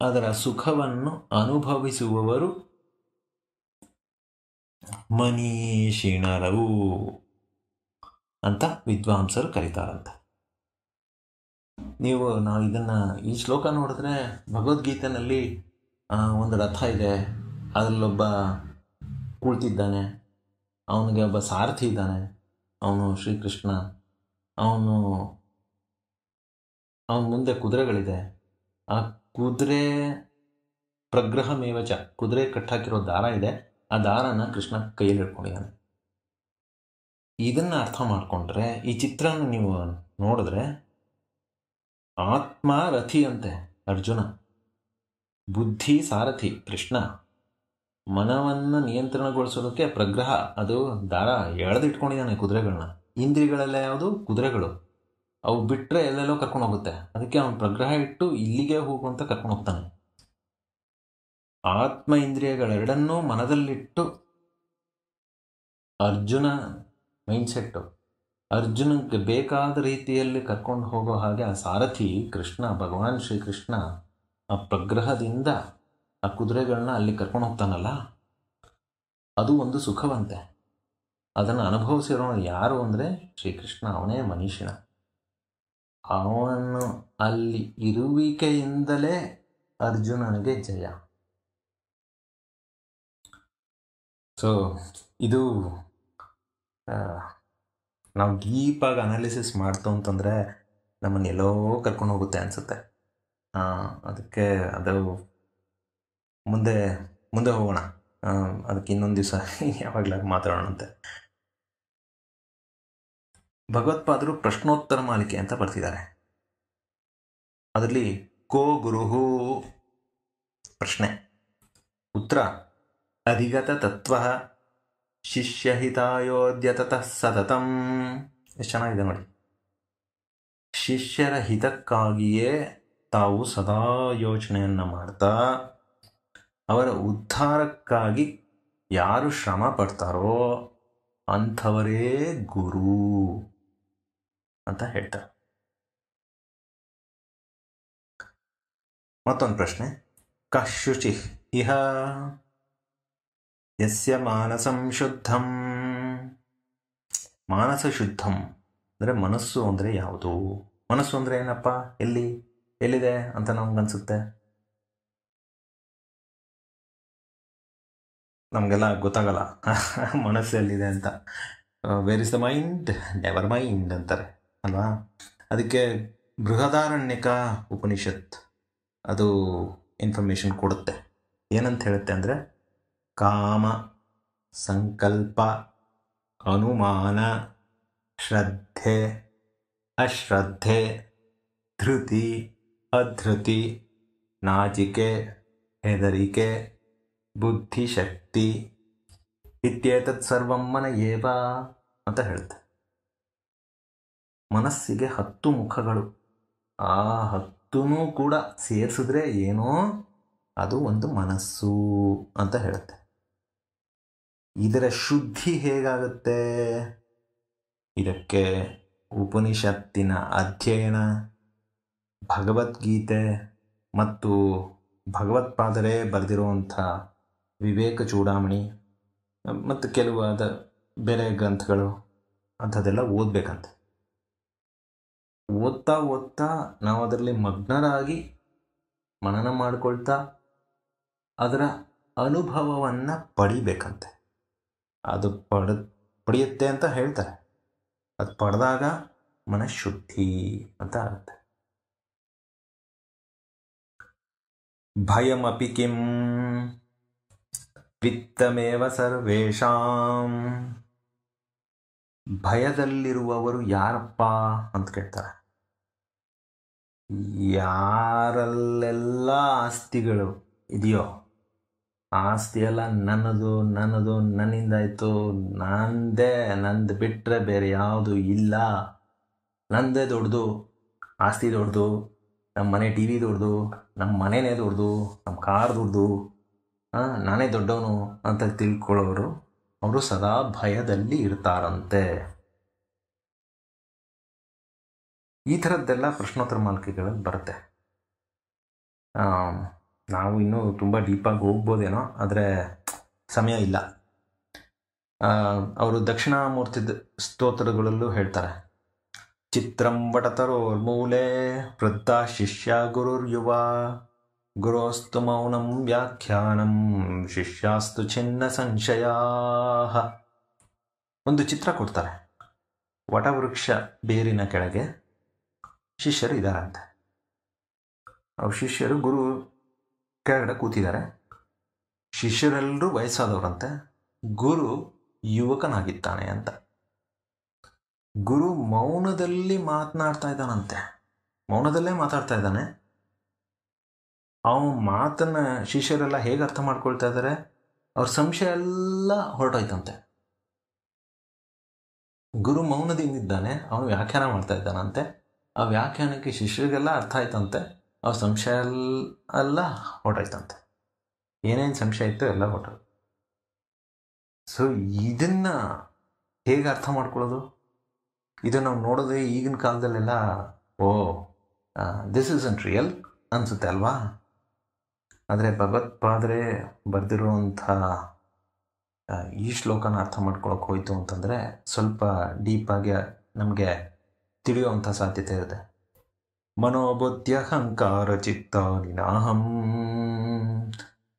ಅದರ ಸುಖವನ್ನು ಅನುಭವಿಸುವವರು ಮನೀಷಿಣರು ಅಂತ ವಿದ್ವಾಂಸರು ಕರೀತಾರಂತೆ. ನಾವು ಈ ಶ್ಲೋಕ ನೋಡಿದ್ರೆ ಭಗವದ್ಗೀತೆಯಲ್ಲಿ ಒಂದು ರಥ ಇದೆ, ಅದರಲ್ಲೊಬ್ಬ ಕುಳಿತಿದ್ದಾನೆ, ಅವನಿಗೆ ಒಬ್ಬ ಸಾರಥಿ ಇದ್ದಾನೆ, ಅವನು ಶ್ರೀಕೃಷ್ಣ. ಅವನ ಮುಂದೆ ಕುದುರೆಗಳಿದೆ. ಆ ಕುದುರೆ ಪ್ರಗ್ರಹ ಮೇವಚ, ಕುದುರೆ ಕಟ್ಟಾಕಿರೋ ದಾರ ಇದೆ, ಆ ದಾರನ ಕೃಷ್ಣ ಕೈಯಲ್ಲಿ ಹಿಡ್ಕೊಂಡಿದ್ದಾನೆ. ಇದನ್ನು ಅರ್ಥ ಮಾಡಿಕೊಂಡ್ರೆ ಈ ಚಿತ್ರನ ನೀವು ನೋಡಿದ್ರೆ ಆತ್ಮ ರಥಿ ಅಂತೆ ಅರ್ಜುನ, ಬುದ್ಧಿ ಸಾರಥಿ ಕೃಷ್ಣ, ಮನವನ್ನು ನಿಯಂತ್ರಣಗೊಳಿಸೋದಕ್ಕೆ ಪ್ರಗ್ರಹ, ಅದು ದಾರ ಎಳೆದಿಟ್ಕೊಂಡಿದ್ದಾನೆ ಕುದುರೆಗಳನ್ನ. ಇಂದ್ರಿಯಗಳೆಲ್ಲ ಯಾವುದು? ಕುದುರೆಗಳು. ಅವು ಬಿಟ್ಟರೆ ಎಲ್ಲೆಲ್ಲೋ ಕರ್ಕೊಂಡು ಹೋಗುತ್ತೆ, ಅದಕ್ಕೆ ಅವನು ಪ್ರಗ್ರಹ ಇಟ್ಟು ಇಲ್ಲಿಗೆ ಹೋಗು ಅಂತ ಕರ್ಕೊಂಡು ಹೋಗ್ತಾನೆ. ಆತ್ಮ ಇಂದ್ರಿಯಗಳೆರಡನ್ನೂ ಮನದಲ್ಲಿಟ್ಟು ಅರ್ಜುನ ಮೈಂಡ್ಸೆಟ್ಟು ಅರ್ಜುನಗೆ ಬೇಕಾದ ರೀತಿಯಲ್ಲಿ ಕರ್ಕೊಂಡು ಹೋಗೋ ಹಾಗೆ ಆ ಸಾರಥಿ ಕೃಷ್ಣ, ಭಗವಾನ್ ಶ್ರೀಕೃಷ್ಣ ಆ ಪ್ರಗ್ರಹದಿಂದ ಆ ಕುದುರೆಗಳನ್ನ ಅಲ್ಲಿ ಕರ್ಕೊಂಡು ಹೋಗ್ತಾನಲ್ಲ, ಅದು ಒಂದು ಸುಖವಂತೆ. ಅದನ್ನು ಅನುಭವಿಸಿರೋನು ಯಾರು ಅಂದರೆ ಶ್ರೀಕೃಷ್ಣ, ಅವನೇ ಮನುಷ್ಯನ. ಅವನು ಅಲ್ಲಿ ಇರುವಿಕೆಯಿಂದಲೇ ಅರ್ಜುನನಿಗೆ ಜಯ. ಸೊ ಇದು ನಾವು ಡೀಪಾಗಿ ಅನಾಲಿಸಿಸ್ ಮಾಡ್ತು ಅಂತಂದರೆ ನಮ್ಮನ್ನು ಎಲ್ಲೋ ಕರ್ಕೊಂಡು ಹೋಗುತ್ತೆ ಅನಿಸುತ್ತೆ. ಅದಕ್ಕೆ ಅದು ಮುಂದೆ ಮುಂದೆ ಹೋಗೋಣ. ಅದಕ್ಕೆ ಇನ್ನೊಂದು ದಿವಸ ಯಾವಾಗಲಾಗ ಮಾತಾಡೋಣಂತೆ. ಭಗವತ್ಪಾದರು ಪ್ರಶ್ನೋತ್ತರ ಮಾಲಿಕೆ ಅಂತ ಬರ್ತಿದ್ದಾರೆ. ಅದರಲ್ಲಿ ಕೋ ಗುರುಹು ಪ್ರಶ್ನೆ, ಉತ್ತರ ಅಧಿಗತ ತತ್ವ ಶಿಷ್ಯಹಿತಾಯೋದ್ಯತಃ ಸತತಂ. ಎಷ್ಟು ಚೆನ್ನಾಗಿದೆ ನೋಡಿ. ಶಿಷ್ಯರ ಹಿತಕ್ಕಾಗಿಯೇ ತಾವು ಸದಾ ಯೋಚನೆಯನ್ನು ಮಾಡ್ತಾ ಅವರ ಉದ್ಧಾರಕ್ಕಾಗಿ ಯಾರು ಶ್ರಮ ಪಡ್ತಾರೋ ಅಂಥವರೇ ಗುರು ಅಂತ ಹೇಳ್ತಾರೆ. ಮತ್ತೊಂದು ಪ್ರಶ್ನೆ, ಕಶುಚಿ ಇಹ ಯಸ್ಯ ಮಾನಸಂ ಶುದ್ಧಂ. ಮಾನಸ ಶುದ್ಧಂ ಅಂದರೆ ಮನಸ್ಸು ಅಂದರೆ ಯಾವುದು? ಮನಸ್ಸು ಅಂದರೆ ಏನಪ್ಪ, ಎಲ್ಲಿದೆ ಅಂತ ನಮ್ಗನ್ಸುತ್ತೆ. ನಮಗೆಲ್ಲ ಗೊತ್ತಾಗಲ್ಲ ಮನಸ್ಸು ಎಲ್ಲಿದೆ ಅಂತ. Where is the mind, never mind ಅಂತಾರೆ ಅಲ್ವಾ. ಅದಕ್ಕೆ ಬೃಹದಾರಣ್ಯಕ ಉಪನಿಷತ್ ಅದು ಇನ್ಫಾರ್ಮೇಷನ್ ಕೊಡುತ್ತೆ. ಏನಂತ ಹೇಳುತ್ತೆ ಅಂದರೆ, ಕಾಮ, ಸಂಕಲ್ಪ, ಅನುಮಾನ, ಶ್ರದ್ಧೆ, ಅಶ್ರದ್ಧೆ, ಧೃತಿ, ಅಧೃತಿ, ನಾಚಿಕೆ, ಹೆದರಿಕೆ, ಬುದ್ಧಿಶಕ್ತಿ ಇತ್ಯೇತತ್ ಸರ್ವಂ ಮನ ಏವ ಅಂತ ಹೇಳುತ್ತೆ. ಮನಸ್ಸಿಗೆ 10 ಮುಖಗಳು. ಆ 10 ಕೂಡ ಸೇರಿಸಿದ್ರೆ ಏನೋ ಅದು ಒಂದು ಮನಸ್ಸು ಅಂತ ಹೇಳುತ್ತೆ. ಇದರ ಶುದ್ಧಿ ಹೇಗಾಗುತ್ತೆ? ಇದಕ್ಕೆ ಉಪನಿಷತ್ತಿನ ಅಧ್ಯಯನ, ಭಗವದ್ಗೀತೆ ಮತ್ತು ಭಗವತ್ಪಾದರೇ ಬರೆದಿರುವಂಥ ವಿವೇಕ ಚೂಡಾಮಣಿ ಮತ್ತು ಕೆಲವಾದ ಬೇರೆ ಗ್ರಂಥಗಳು ಅಂಥದ್ದೆಲ್ಲ ಓದಬೇಕಂತೆ. ಓದ್ತಾ ನಾವು ಅದರಲ್ಲಿ ಮಗ್ನರಾಗಿ ಮನನ ಮಾಡಿಕೊಳ್ತಾ ಅದರ ಅನುಭವವನ್ನು ಪಡಿಬೇಕಂತೆ. ಅದು ಪಡೆಯುತ್ತೆ ಅಂತ ಹೇಳ್ತಾರೆ. ಅದು ಪಡೆದಾಗ ಮನಃಶುದ್ಧಿ ಅಂತ ಆಗುತ್ತೆ. ಭಯಮಪಿ ಕಿಂ ವಿತ್ತಮೇವ ಸರ್ವೇಷಾಂ. ಭಯದಲ್ಲಿರುವವರು ಯಾರಪ್ಪ ಅಂತ ಕೇಳ್ತಾರೆ. ಯಾರಲ್ಲೆಲ್ಲ ಆಸ್ತಿಗಳು ಇದೆಯೋ, ಆಸ್ತಿ ಎಲ್ಲ ನನ್ನದು ನನ್ನಿಂದಾಯಿತು, ನಂದು ಬಿಟ್ಟರೆ ಬೇರೆ ಯಾವುದು ಇಲ್ಲ, ನಂದೇ ದೊಡ್ಡದು, ಆಸ್ತಿ ದೊಡ್ಡದು, ನಮ್ಮ ಮನೆ ಟಿ ವಿ ದೊಡ್ಡದು, ನಮ್ಮ ಮನೆಯೇ ದೊಡ್ಡದು, ನಮ್ಮ ಕಾರ್ ದೊಡ್ಡದು, ನಾನೇ ದೊಡ್ಡವನು ಅಂತ ತಿಳ್ಕೊಳ್ಳೋರು ಅವರು ಸದಾ ಭಯದಲ್ಲಿ ಇರ್ತಾರಂತೆ. ಈ ಥರದ್ದೆಲ್ಲ ಪ್ರಶ್ನೋತ್ತರ ಮಾಲಿಕೆಗಳಲ್ಲಿ ಬರುತ್ತೆ. ನಾವು ಇನ್ನೂ ತುಂಬ ಡೀಪಾಗಿ ಹೋಗ್ಬೋದೇನೋ, ಆದರೆ ಸಮಯ ಇಲ್ಲ. ಅವರು ದಕ್ಷಿಣಾಮೂರ್ತಿ ಸ್ತೋತ್ರಗಳಲ್ಲೂ ಹೇಳ್ತಾರೆ, ಚಿತ್ರಂ ವಟತರೋರ್ಮೂಲೆ ವೃದ್ಧ ಶಿಷ್ಯ ಗುರುರ್ಯುವ ಗುರೋಸ್ತು ಮೌನಂ ವ್ಯಾಖ್ಯಾನಂ ಶಿಷ್ಯಾಸ್ತು ಚಿನ್ನ ಸಂಶಯ. ಒಂದು ಚಿತ್ರ ಕೊಡ್ತಾರೆ. ವಟವೃಕ್ಷ ಬೇರಿನ ಕೆಳಗೆ ಶಿಷ್ಯರು ಇದ್ದಾರಂತೆ. ಅವ್ರ ಶಿಷ್ಯರು ಗುರು ಕೆಳಗಡೆ ಕೂತಿದ್ದಾರೆ. ಶಿಷ್ಯರೆಲ್ಲರೂ ವಯಸ್ಸಾದವರಂತೆ. ಗುರು ಯುವಕನಾಗಿದ್ದಾನೆ ಅಂತ. ಗುರು ಮೌನದಲ್ಲಿ ಮಾತನಾಡ್ತಾ ಇದ್ದಾನಂತೆ. ಮೌನದಲ್ಲೇ ಮಾತಾಡ್ತಾ ಇದ್ದಾನೆ. ಅವನ ಮಾತನ್ನು ಶಿಷ್ಯರೆಲ್ಲ ಹೇಗೆ ಅರ್ಥ ಮಾಡ್ಕೊಳ್ತಾ ಇದ್ದಾರೆ? ಅವ್ರ ಸಂಶಯ ಎಲ್ಲ ಹೊರಟೋಯ್ತಂತೆ. ಗುರು ಮೌನದಿಂದಿದ್ದಾನೆ, ಅವನು ವ್ಯಾಖ್ಯಾನ ಮಾಡ್ತಾ ಇದ್ದಾನಂತೆ. ಆ ವ್ಯಾಖ್ಯಾನಕ್ಕೆ ಶಿಷ್ಯರಿಗೆಲ್ಲ ಅರ್ಥ ಆಯ್ತಂತೆ. ಅವ್ರ ಸಂಶಯ ಎಲ್ಲ ಹೊರಟೋಯ್ತಂತೆ. ಏನೇನು ಸಂಶಯ ಇತ್ತು ಎಲ್ಲ ಹೊರಟು. ಸೊ ಇದನ್ನು ಹೇಗೆ ಅರ್ಥ ಮಾಡ್ಕೊಳ್ಳೋದು? ಇದು ನಾವು ನೋಡೋದೇ ಈಗಿನ ಕಾಲದಲ್ಲೆಲ್ಲ ಓ ದಿಸ್ ಇಸಂಟ್ ರಿಯಲ್ ಅನಿಸುತ್ತೆ ಅಲ್ವಾ? ಆದರೆ ಭಗವತ್ಪಾದರೆ ಬರೆದಿರುವಂಥ ಈ ಶ್ಲೋಕನ ಅರ್ಥ ಮಾಡ್ಕೊಳಕ್ಕೆ ಹೋಯಿತು ಅಂತಂದರೆ ಸ್ವಲ್ಪ ಡೀಪಾಗಿ ನಮಗೆ ತಿಳಿಯುವಂಥ ಸಾಧ್ಯತೆ ಇದೆ. ಮನೋಬುದ್ಧ್ಯಹಂಕಾರ ಚಿತ್ತಾನಿ ನಾಹಂ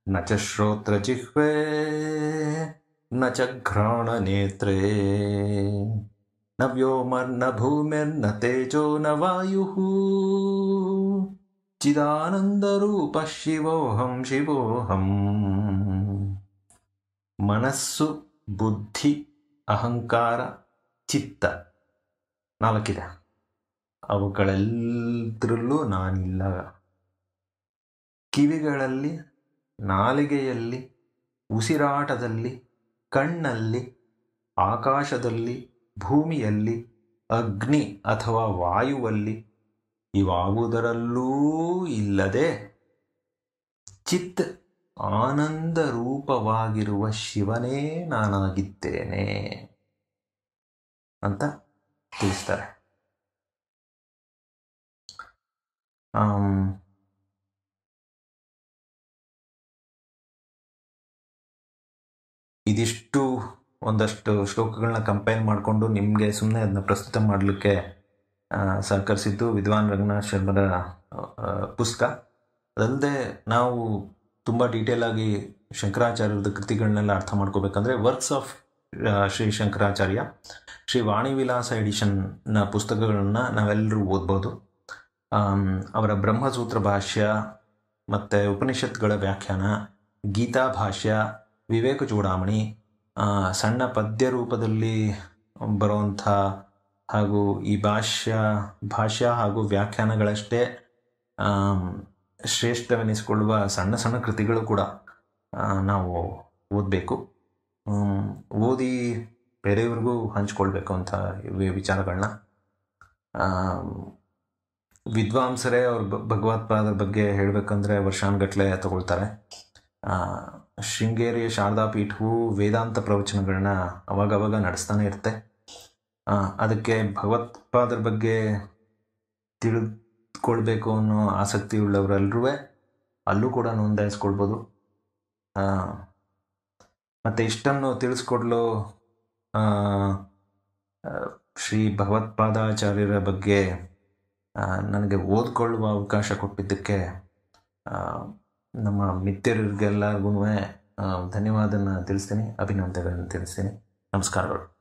ನ ಚ ಶ್ರೋತ್ರ ಜಿಹ್ವೆ ನ ಚ ಘ್ರಾಣ ನೇತ್ರೇ ನ ವ್ಯೋಮರ್ನ ಭೂಮಿರ್ನ ತೇಜೋ ನ ವಾಯುಃ ಚಿದಾನಂದರೂಪ ಶಿವೋಹಂ ಶಿವೋಹಂ. ಮನಸ್ಸು, ಬುದ್ಧಿ, ಅಹಂಕಾರ, ಚಿತ್ತ 4 ಅವುಗಳೆಲ್ಲದರಲ್ಲೂ ನಾನಿಲ್ಲ. ಕಿವಿಗಳಲ್ಲಿ, ನಾಲಿಗೆಯಲ್ಲಿ, ಉಸಿರಾಟದಲ್ಲಿ, ಕಣ್ಣಲ್ಲಿ, ಆಕಾಶದಲ್ಲಿ, ಭೂಮಿಯಲ್ಲಿ, ಅಗ್ನಿ ಅಥವಾ ವಾಯುವಲ್ಲಿ ಇವಾವುದರಲ್ಲೂ ಇಲ್ಲದೆ ಚಿತ್ ಆನಂದ ರೂಪವಾಗಿರುವ ಶಿವನೇ ನಾನಾಗಿದ್ದೇನೆ ಅಂತ ತಿಳಿಸ್ತಾರೆ. ಇದಿಷ್ಟು ಒಂದಷ್ಟು ಶ್ಲೋಕಗಳನ್ನ ಕಂಪೈಲ್ ಮಾಡಿಕೊಂಡು ನಿಮಗೆ ಸುಮ್ಮನೆ ಅದನ್ನ ಪ್ರಸ್ತುತ ಮಾಡಲಿಕ್ಕೆ ಸಹಕರಿಸಿದ್ದು ವಿದ್ವಾನ್ ರಂಗನಾಥ್ ಶರ್ಮರ ಪುಸ್ತಕ. ಅದಲ್ಲದೆ ನಾವು ತುಂಬ ಡೀಟೇಲಾಗಿ ಶಂಕರಾಚಾರ್ಯರದ ಕೃತಿಗಳನ್ನೆಲ್ಲ ಅರ್ಥ ಮಾಡ್ಕೋಬೇಕಂದ್ರೆ ವರ್ಕ್ಸ್ ಆಫ್ ಶ್ರೀ ಶಂಕರಾಚಾರ್ಯ, ಶ್ರೀ ವಾಣಿ ವಿಲಾಸ ಎಡಿಷನ್ನ ಪುಸ್ತಕಗಳನ್ನ ನಾವೆಲ್ಲರೂ ಓದ್ಬೋದು. ಅವರ ಬ್ರಹ್ಮಸೂತ್ರ ಭಾಷ್ಯ ಮತ್ತು ಉಪನಿಷತ್ಗಳ ವ್ಯಾಖ್ಯಾನ, ಗೀತಾ ಭಾಷ್ಯ, ವಿವೇಕ ಚೂಡಾಮಣಿ, ಸಣ್ಣ ಪದ್ಯ ರೂಪದಲ್ಲಿ ಬರುವಂಥ ಹಾಗೂ ಈ ಭಾಷ್ಯ ಹಾಗೂ ವ್ಯಾಖ್ಯಾನಗಳಷ್ಟೇ ಶ್ರೇಷ್ಠವೆನಿಸಿಕೊಳ್ಳುವ ಸಣ್ಣ ಸಣ್ಣ ಕೃತಿಗಳು ಕೂಡ ನಾವು ಓದಬೇಕು. ಓದಿ ಬೇರೆಯವ್ರಿಗೂ ಹಂಚ್ಕೊಳ್ಬೇಕು ಅಂತ ವಿಚಾರಗಳನ್ನ. ವಿದ್ವಾಂಸರೇ ಅವ್ರ ಭಗವತ್ಪಾದರ ಬಗ್ಗೆ ಹೇಳಬೇಕಂದ್ರೆ ವರ್ಷಾನುಗಟ್ಟಲೆ ತಗೊಳ್ತಾರೆ. ಶೃಂಗೇರಿಯ ಶಾರದಾ ಪೀಠವು ವೇದಾಂತ ಪ್ರವಚನಗಳನ್ನ ಅವಾಗವಾಗ ನಡೆಸ್ತಾನೆ ಇರುತ್ತೆ. ಅದಕ್ಕೆ ಭಗವತ್ಪಾದರ ಬಗ್ಗೆ ತಿಳಿದುಕೊಳ್ಬೇಕು ಅನ್ನೋ ಆಸಕ್ತಿ ಉಳ್ಳವರೆಲ್ಲರೂ ಅಲ್ಲೂ ಕೂಡ ನೋಂದಾಯಿಸ್ಕೊಳ್ಬೋದು. ಮತ್ತು ಇಷ್ಟನ್ನು ತಿಳಿಸ್ಕೊಡ್ಲು ಶ್ರೀ ಭಗವತ್ಪಾದಾಚಾರ್ಯರ ಬಗ್ಗೆ ನನಗೆ ಓದ್ಕೊಳ್ಳುವ ಅವಕಾಶ ಕೊಟ್ಟಿದ್ದಕ್ಕೆ ನಮ್ಮ ಮಿತ್ರರಿಗೆಲ್ಲರಿಗೂ ಧನ್ಯವಾದನ ತಿಳಿಸ್ತೀನಿ, ಅಭಿನಂದನೆಗಳನ್ನು ತಿಳಿಸ್ತೀನಿ. ನಮಸ್ಕಾರಗಳು.